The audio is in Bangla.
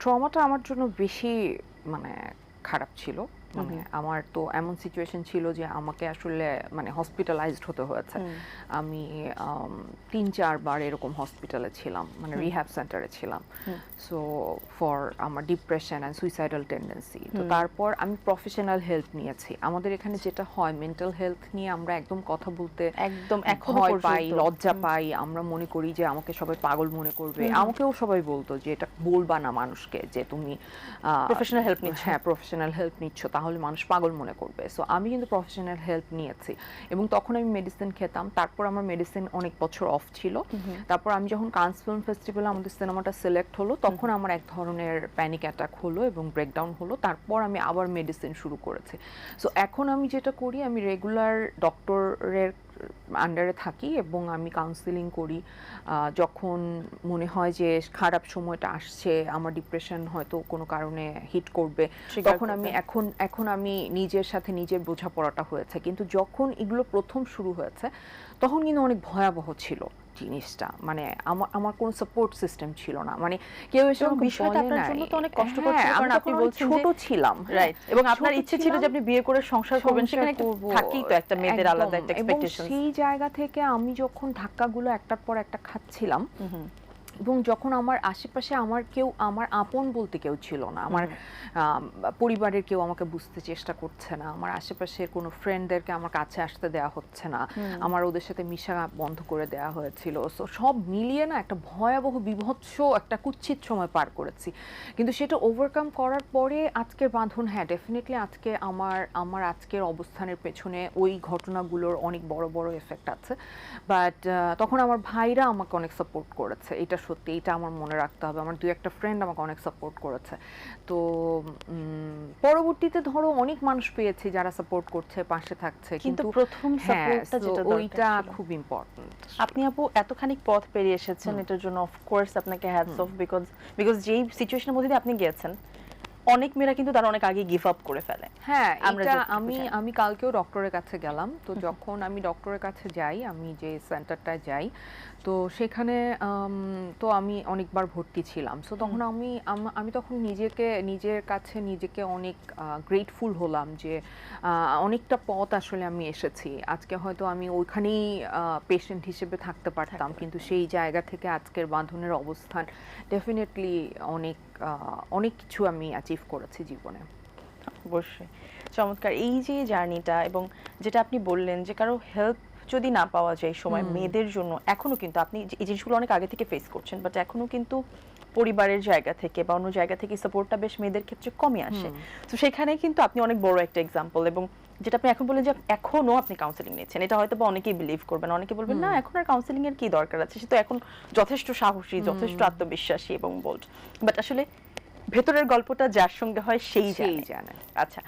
ট্রমাটা আমার জন্য বেশি মানে খারাপ ছিল। মানে আমার তো এমন সিচুয়েশন ছিল যে আমাকে আসলে মানে হসপিটালাইজড হতে হয়েছে। আমি ৩-৪ বার এরকম হসপিটালে ছিলাম, মানে রিহ্যাব সেন্টারে ছিলাম। সো ফর আমার ডিপ্রেশন অ্যান্ড সুইসাইডাল টেন্ডেন্সি। তো তারপর আমি প্রফেশনাল হেল্প নিয়েছি। আমাদের এখানে যেটা হয়, মেন্টাল হেলথ নিয়ে আমরা একদম কথা বলতে একদম এখনো ভয় পাই, পর্যন্ত লজ্জা পাই। আমরা মনে করি যে আমাকে সবাই পাগল মনে করবে। আমাকেও সবাই বলতো যে এটা বলবা না মানুষকে যে তুমি প্রফেশনাল হেল্প নিচ্ছ। হ্যাঁ, প্রফেশনাল হেল্প নিচ্ছ, তাহলে মানুষ পাগল মনে করবে। সো আমি কিন্তু প্রফেশনাল হেল্প নিয়েছি এবং তখন আমি মেডিসিন খেতাম। তারপর আমার মেডিসিন অনেক বছর অফ ছিল। তারপর আমি যখন কানস ফিল্ম ফেস্টিভ্যালে আমাদের সিনেমাটা সিলেক্ট হলো, তখন আমার এক ধরনের প্যানিক অ্যাটাক হলো এবং ব্রেকডাউন হলো। তারপর আমি আবার মেডিসিন শুরু করেছি। সো এখন আমি যেটা করি, আমি রেগুলার ডক্টরের আন্ডারে থাকি এবং আমি কাউন্সিলিং করি। যখন মনে হয় যে খারাপ সময়টা আসছে, আমার ডিপ্রেশন হয়তো কোনো কারণে হিট করবে, তখন আমি এখন আমি নিজের সাথে নিজের বোঝাপড়াটা হয়েছে। কিন্তু যখন এগুলো প্রথম শুরু হয়েছে, তখন কিন্তু অনেক ভয়াবহ ছিল জিনিসটা। মানে আমার কোনো সাপোর্ট সিস্টেম ছিল না। মানে কেউ এসে আমাকে বিষয়টা বলে আপনার নাই। জন্য তো অনেক কষ্টকর হ্যাঁ, ছিল, আমি কারণ আপনি তখন অনেক বলছেন ছোট ছিলাম। রাইট, এবং আপনার ছোট ইচ্ছে ছিল ছিলাম, যে আপনি বিয়ে করে সংসার করবেন, সেখানে একটা করব। থাকেই তো একটা মেয়েদের আলাদা একটা এবং এক্সপেকটেশন। সেই জায়গা থেকে আমি যখন ধাক্কাগুলো একটার পর একটা খাচ্ছিলাম, এবং যখন আমার আশেপাশে আমার আপন বলতে কেউ ছিল না, আমার পরিবারের কেউ আমাকে বুঝতে চেষ্টা করছে না, আমার আশেপাশের কোনো ফ্রেন্ডদেরকে আমার কাছে আসতে দেওয়া হচ্ছে না, আমার ওদের সাথে মিশা বন্ধ করে দেওয়া হয়েছিল। সো সব মিলিয়ে না একটা ভয়াবহ বিভৎস একটা কুৎসিত সময় পার করেছি। কিন্তু সেটা ওভারকাম করার পরে আজকের বাঁধন, হ্যাঁ ডেফিনেটলি আজকে আমার আজকের অবস্থানের পেছনে ওই ঘটনাগুলোর অনেক বড় বড় এফেক্ট আছে। বাট তখন আমার ভাইরা আমাকে অনেক সাপোর্ট করেছে, এটা সত্যি, এটা আমার মনে রাখতে হবে। আমার 2-1 ফ্রেন্ড আমাকে অনেক সাপোর্ট করেছে। তো পরবর্তীতে ধরো অনেক মানুষ পেয়েছি যারা সাপোর্ট করছে, পাশে থাকছে, কিন্তু কিন্তু প্রথম সাপোর্টটা যেটা ওইটা দরকার ছিল, খুব ইম্পর্টেন্ট। আপনি আপু এতখানি পথ পেরিয়ে এসেছেন, এটার জন্য অফ কোর্স আপনাকে হ্যাটস অফ, বিকজ যেই সিচুয়েশনের মধ্যে দিয়ে আপনি গিয়েছেন, অনেক মেয়েরা কিন্তু তারা অনেক আগে গিভ আপ করে ফেলে। হ্যাঁ, আমরা এটা যতটুকু আমি জানি। আমি কালকেও ডক্টরের কাছে গেলাম। তো যখন আমি ডক্টরের কাছে যাই, আমি যে সেন্টারটায় যাই, তো সেখানে তো আমি অনেকবার ভর্তি ছিলাম। সো তখন আমি তখন নিজের কাছে নিজেকে অনেক গ্রেটফুল হলাম যে অনেকটা পথ আসলে আমি এসেছি। আজকে হয়তো আমি ওইখানেই পেশেন্ট হিসেবে থাকতে পারতাম, কিন্তু সেই জায়গা থেকে আজকের বাঁধনের অবস্থান ডেফিনেটলি অনেক কিছু আমি অ্যাচিভ করেছি জীবনে। অবশ্যই চমৎকার এই যে জার্নিটা, এবং যেটা আপনি বললেন যে কারো হেল্প যদি না পাওয়া যায় সময় মেয়েদের জন্য, এখনো কিন্তু আপনি এই জিনিসগুলো অনেক আগে থেকে ফেস করছেন, বাট এখনো কিন্তু পরিবারের জায়গা থেকে বা অন্য জায়গা থেকে সাপোর্টটা বেশ মেয়েদের ক্ষেত্রে কমই আসে। তো সেখানে কিন্তু আপনি অনেক বড় একটা এক্সাম্পল, এবং যেটা আপনি এখন বললেন যে এখনো আপনি কাউন্সিলিং নিচ্ছেন, এটা হয়তো বা অনেকেই বিলিভ করবেন, অনেকে বলবেন না এখন আর কাউন্সিলিং এর কি দরকার আছে, সে তো এখন যথেষ্ট সাহসী, যথেষ্ট আত্মবিশ্বাসী এবং বোল্ড। বাট আসলে ভেতরের গল্পটা যার সঙ্গে হয় সেই জানে। জানে। আচ্ছা,